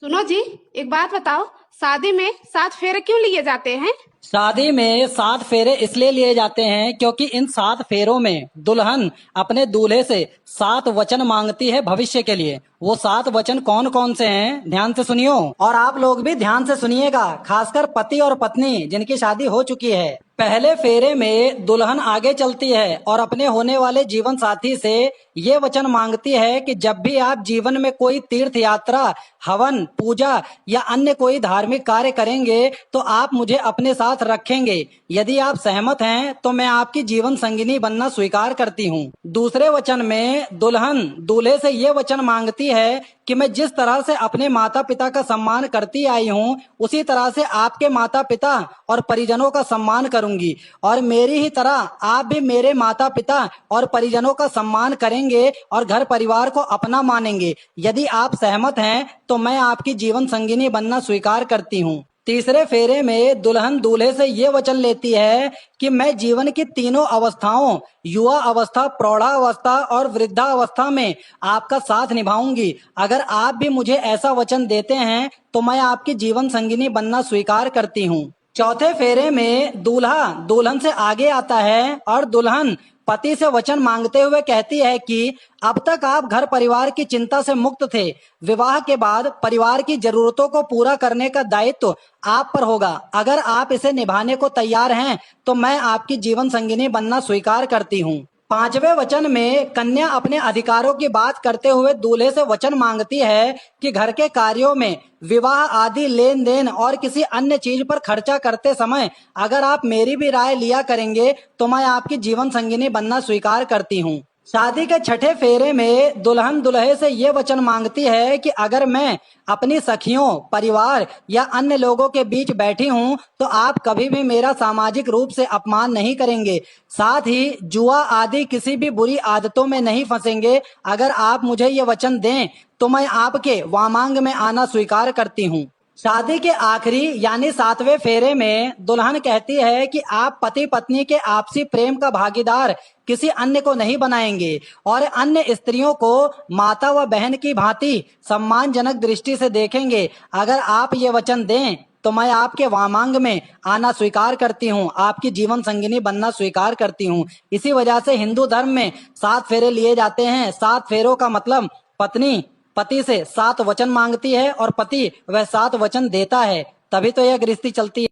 सुनो जी, एक बात बताओ। शादी में 7 फेरे क्यों लिए जाते हैं? शादी में 7 फेरे इसलिए लिए जाते हैं क्योंकि इन 7 फेरों में दुल्हन अपने दूल्हे से 7 वचन मांगती है भविष्य के लिए। वो 7 वचन कौन कौन से हैं, ध्यान से सुनियो। और आप लोग भी ध्यान से सुनिएगा, खासकर पति और पत्नी जिनकी शादी हो चुकी है। पहले फेरे में दुल्हन आगे चलती है और अपने होने वाले जीवन साथी से ये वचन मांगती है कि जब भी आप जीवन में कोई तीर्थ यात्रा, हवन, पूजा या अन्य कोई धार्मिक कार्य करेंगे तो आप मुझे अपने साथ रखेंगे। यदि आप सहमत हैं तो मैं आपकी जीवन संगिनी बनना स्वीकार करती हूँ। दूसरे वचन में दुल्हन दूल्हे से ये वचन मांगती है कि मैं जिस तरह से अपने माता पिता का सम्मान करती आई हूँ उसी तरह से आपके माता पिता और परिजनों का सम्मान करूंगी, और मेरी ही तरह आप भी मेरे माता पिता और परिजनों का सम्मान करेंगे और घर परिवार को अपना मानेंगे। यदि आप सहमत हैं तो मैं आपकी जीवन संगिनी बनना स्वीकार करती हूँ। तीसरे फेरे में दुल्हन दूल्हे से ये वचन लेती है कि मैं जीवन की तीनों अवस्थाओं, युवा अवस्था, प्रौढ़ावस्था और वृद्धावस्था में आपका साथ निभाऊंगी। अगर आप भी मुझे ऐसा वचन देते हैं तो मैं आपकी जीवन संगिनी बनना स्वीकार करती हूँ। चौथे फेरे में दूल्हा दुल्हन से आगे आता है और दुल्हन पति से वचन मांगते हुए कहती है कि अब तक आप घर परिवार की चिंता से मुक्त थे। विवाह के बाद परिवार की जरूरतों को पूरा करने का दायित्व आप पर होगा। अगर आप इसे निभाने को तैयार हैं तो मैं आपकी जीवन संगिनी बनना स्वीकार करती हूँ। पांचवें वचन में कन्या अपने अधिकारों की बात करते हुए दूल्हे से वचन मांगती है कि घर के कार्यों में, विवाह आदि लेन देन और किसी अन्य चीज पर खर्चा करते समय अगर आप मेरी भी राय लिया करेंगे तो मैं आपकी जीवन संगिनी बनना स्वीकार करती हूँ। शादी के छठे फेरे में दुल्हन दुल्हे से ये वचन मांगती है कि अगर मैं अपनी सखियों, परिवार या अन्य लोगों के बीच बैठी हूँ तो आप कभी भी मेरा सामाजिक रूप से अपमान नहीं करेंगे। साथ ही जुआ आदि किसी भी बुरी आदतों में नहीं फंसेंगे। अगर आप मुझे ये वचन दें तो मैं आपके वामांग में आना स्वीकार करती हूँ। शादी के आखिरी यानी 7वें फेरे में दुल्हन कहती है कि आप पति पत्नी के आपसी प्रेम का भागीदार किसी अन्य को नहीं बनाएंगे और अन्य स्त्रियों को माता व बहन की भांति सम्मानजनक दृष्टि से देखेंगे। अगर आप ये वचन दें तो मैं आपके वामांग में आना स्वीकार करती हूँ, आपकी जीवन संगिनी बनना स्वीकार करती हूँ। इसी वजह से हिंदू धर्म में 7 फेरे लिए जाते हैं। 7 फेरों का मतलब पत्नी पति से 7 वचन मांगती है और पति वह 7 वचन देता है, तभी तो यह गृहस्थी चलती है।